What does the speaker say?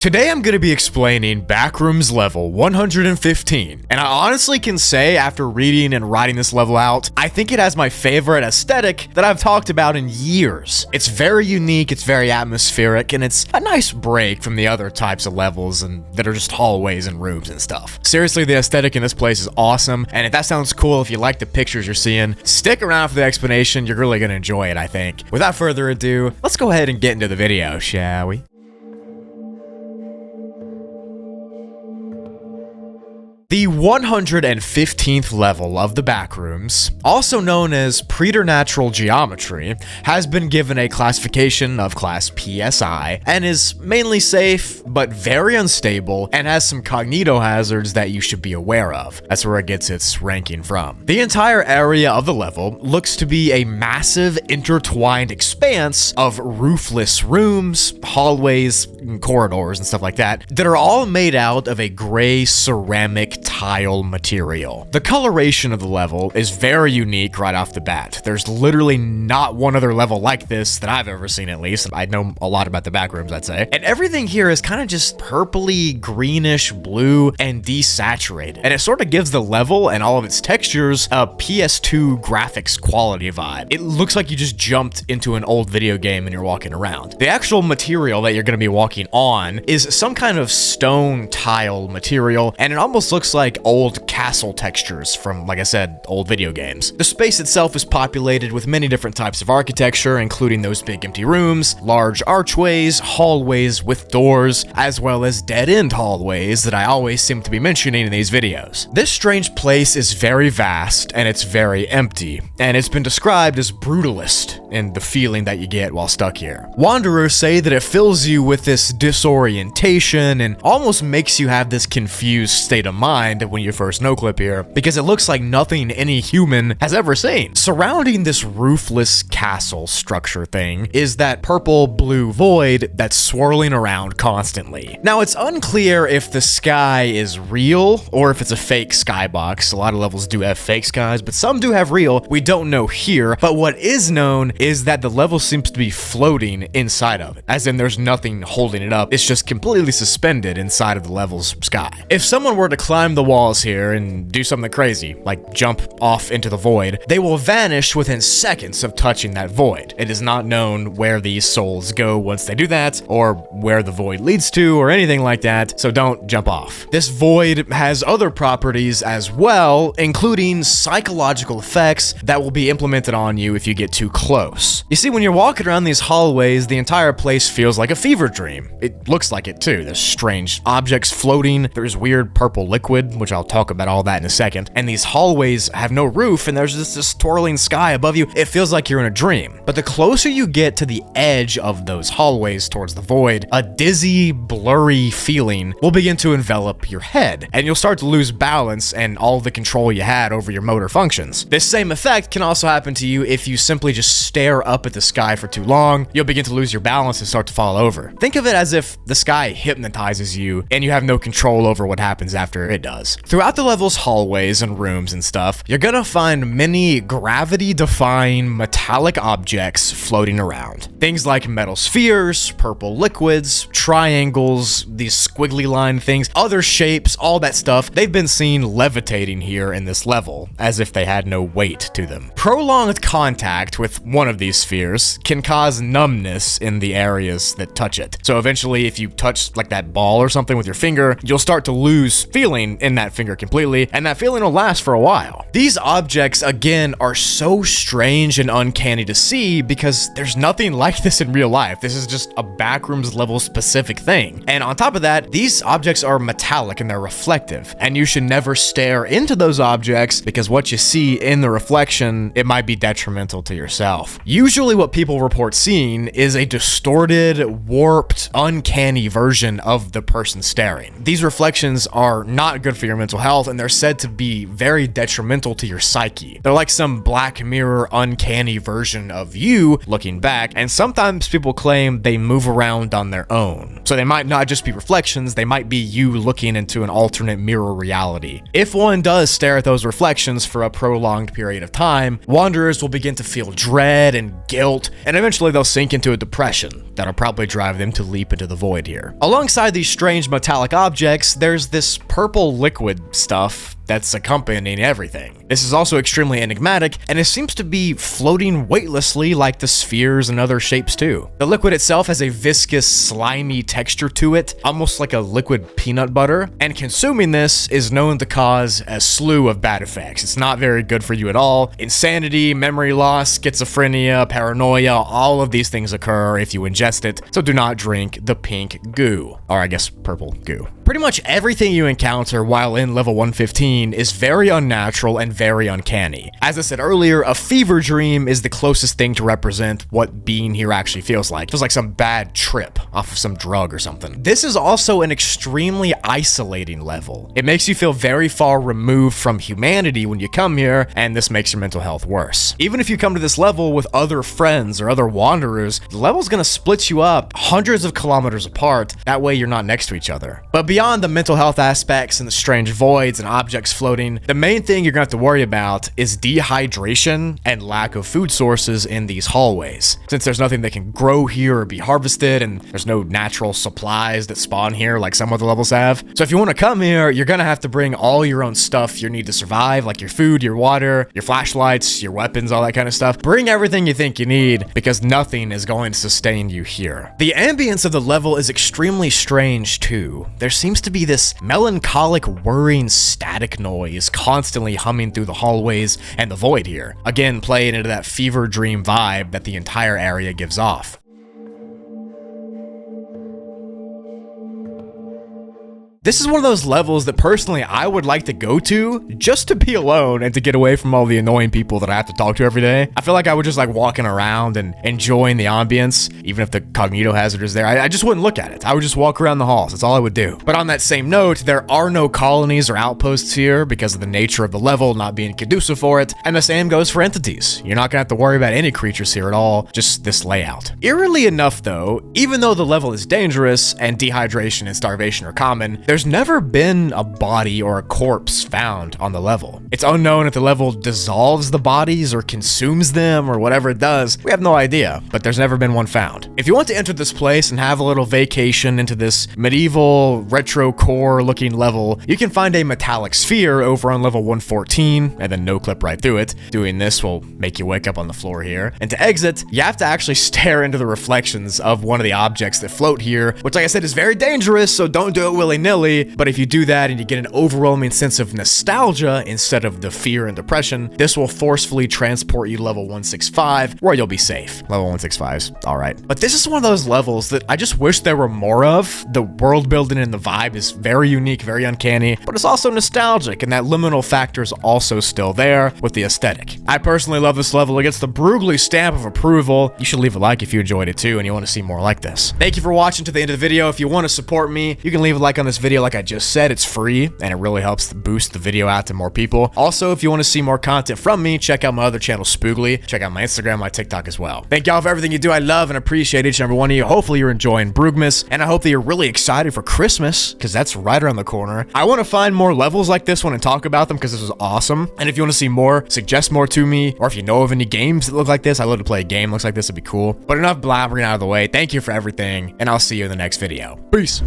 Today I'm going to be explaining Backrooms level 115, and I honestly can say after reading and writing this level out, I think it has my favorite aesthetic that I've talked about in years. It's very unique, it's very atmospheric, and it's a nice break from the other types of levels and that are just hallways and rooms and stuff. Seriously, the aesthetic in this place is awesome, and if that sounds cool, if you like the pictures you're seeing, stick around for the explanation. You're really going to enjoy it, I think. Without further ado, let's go ahead and get into the video, shall we? The 115th level of the Backrooms, also known as Preternatural Geometry, has been given a classification of class PSI and is mainly safe, but very unstable, and has some cognito-hazards that you should be aware of. That's where it gets its ranking from. The entire area of the level looks to be a massive intertwined expanse of roofless rooms, hallways, and corridors, and stuff like that are all made out of a gray ceramic tile material. The coloration of the level is very unique right off the bat. There's literally not one other level like this that I've ever seen, at least. I know a lot about the Backrooms, I'd say. And everything here is kind of just purpley, greenish, blue, and desaturated. And it sort of gives the level and all of its textures a PS2 graphics quality vibe. It looks like you just jumped into an old video game and you're walking around. The actual material that you're going to be walking on is some kind of stone tile material, and it almost looks like old castle textures from, like I said, old video games. The space itself is populated with many different types of architecture, including those big empty rooms, large archways, hallways with doors, as well as dead-end hallways that I always seem to be mentioning in these videos. This strange place is very vast, and it's very empty, and it's been described as brutalist in the feeling that you get while stuck here. Wanderers say that it fills you with this disorientation and almost makes you have this confused state of mind when you first no-clip here, because it looks like nothing any human has ever seen. Surrounding this roofless castle structure thing is that purple-blue void that's swirling around constantly. Now, it's unclear if the sky is real or if it's a fake skybox. A lot of levels do have fake skies, but some do have real. We don't know here, but what is known is that the level seems to be floating inside of it, as in there's nothing holding it up. It's just completely suspended inside of the level's sky. If someone were to climb the walls here and do something crazy, like jump off into the void, they will vanish within seconds of touching that void. It is not known where these souls go once they do that, or where the void leads to, or anything like that, so don't jump off. This void has other properties as well, including psychological effects that will be implemented on you if you get too close. You see, when you're walking around these hallways, the entire place feels like a fever dream. It looks like it too. There's strange objects floating, there's weird purple liquid, which I'll talk about all that in a second, and these hallways have no roof, and there's this twirling sky above you. It feels like you're in a dream. But the closer you get to the edge of those hallways towards the void, a dizzy, blurry feeling will begin to envelop your head, and you'll start to lose balance and all the control you had over your motor functions. This same effect can also happen to you if you simply just stare up at the sky for too long. You'll begin to lose your balance and start to fall over. Think of it as if the sky hypnotizes you and you have no control over what happens after it does. Throughout the level's hallways and rooms and stuff, you're gonna find many gravity-defying metallic objects floating around. Things like metal spheres, purple liquids, triangles, these squiggly line things, other shapes, all that stuff. They've been seen levitating here in this level, as if they had no weight to them. Prolonged contact with one of these spheres can cause numbness in the areas that touch it. So eventually, if you touch like that ball or something with your finger, you'll start to lose feeling in that finger completely, and that feeling will last for a while. These objects, again, are so strange and uncanny to see because there's nothing like this in real life. This is just a Backrooms level specific thing. And on top of that, these objects are metallic and they're reflective, and you should never stare into those objects because what you see in the reflection, it might be detrimental to yourself. Usually what people report seeing is a distorted, warped, uncanny version of the person staring. These reflections are not not good for your mental health, and they're said to be very detrimental to your psyche. They're like some Black Mirror uncanny version of you looking back, and sometimes people claim they move around on their own. So they might not just be reflections, they might be you looking into an alternate mirror reality. If one does stare at those reflections for a prolonged period of time, wanderers will begin to feel dread and guilt, and eventually they'll sink into a depression that'll probably drive them to leap into the void here. Alongside these strange metallic objects, there's this purple liquid stuff that's accompanying everything. This is also extremely enigmatic, and it seems to be floating weightlessly like the spheres and other shapes too. The liquid itself has a viscous, slimy texture to it, almost like a liquid peanut butter, and consuming this is known to cause a slew of bad effects. It's not very good for you at all. Insanity, memory loss, schizophrenia, paranoia, all of these things occur if you ingest it, so do not drink the pink goo, or I guess purple goo. Pretty much everything you encounter while in level 115 is very unnatural and very uncanny. As I said earlier, a fever dream is the closest thing to represent what being here actually feels like. It feels like some bad trip off of some drug or something. This is also an extremely isolating level. It makes you feel very far removed from humanity when you come here, and this makes your mental health worse. Even if you come to this level with other friends or other wanderers, the level's gonna split you up hundreds of kilometers apart. That way you're not next to each other. But beyond the mental health aspects and the strange voids and objects floating, the main thing you're gonna have to worry about is dehydration and lack of food sources in these hallways. Since there's nothing that can grow here or be harvested, and there's no natural supplies that spawn here like some other levels have. So if you want to come here, you're gonna have to bring all your own stuff you need to survive, like your food, your water, your flashlights, your weapons, all that kind of stuff. Bring everything you think you need, because nothing is going to sustain you here. The ambience of the level is extremely strange too. There seems to be this melancholic, whirring static noise constantly humming through the hallways and the void here. Again, playing into that fever dream vibe that the entire area gives off. This is one of those levels that personally I would like to go to just to be alone and to get away from all the annoying people that I have to talk to every day. I feel like I would just like walking around and enjoying the ambience, even if the cognito hazard is there. I just wouldn't look at it. I would just walk around the halls. That's all I would do. But on that same note, there are no colonies or outposts here because of the nature of the level not being conducive for it. And the same goes for entities. You're not gonna have to worry about any creatures here at all, just this layout. Eerily enough though, even though the level is dangerous and dehydration and starvation are common, there's never been a body or a corpse found on the level. It's unknown if the level dissolves the bodies or consumes them or whatever it does. We have no idea, but there's never been one found. If you want to enter this place and have a little vacation into this medieval retro core looking level, you can find a metallic sphere over on level 114 and then no clip right through it. Doing this will make you wake up on the floor here. And to exit, you have to actually stare into the reflections of one of the objects that float here, which like I said is very dangerous, so don't do it willy-nilly. But if you do that and you get an overwhelming sense of nostalgia instead of the fear and depression, this will forcefully transport you to level 165, where you'll be safe. Level 165's all right. But this is one of those levels that I just wish there were more of. The world building and the vibe is very unique, very uncanny, but it's also nostalgic, and that liminal factor is also still there with the aesthetic. I personally love this level. It gets the Brugly stamp of approval. You should leave a like if you enjoyed it too and you want to see more like this. Thank you for watching to the end of the video. If you want to support me, you can leave a like on this video. Like I just said, it's free and it really helps boost the video out to more people. Also, if you want to see more content from me, check out my other channel, Spoogly. Check out my Instagram, my TikTok as well. Thank y'all for everything you do. I love and appreciate each and every one of you. Hopefully you're enjoying Brugmas, and I hope that you're really excited for Christmas, because that's right around the corner. I want to find more levels like this one and talk about them because this was awesome. And if you want to see more, suggest more to me, or if you know of any games that look like this, I'd love to play a game that looks like this. Would be cool. But enough blabbering out of the way. Thank you for everything, and I'll see you in the next video. Peace.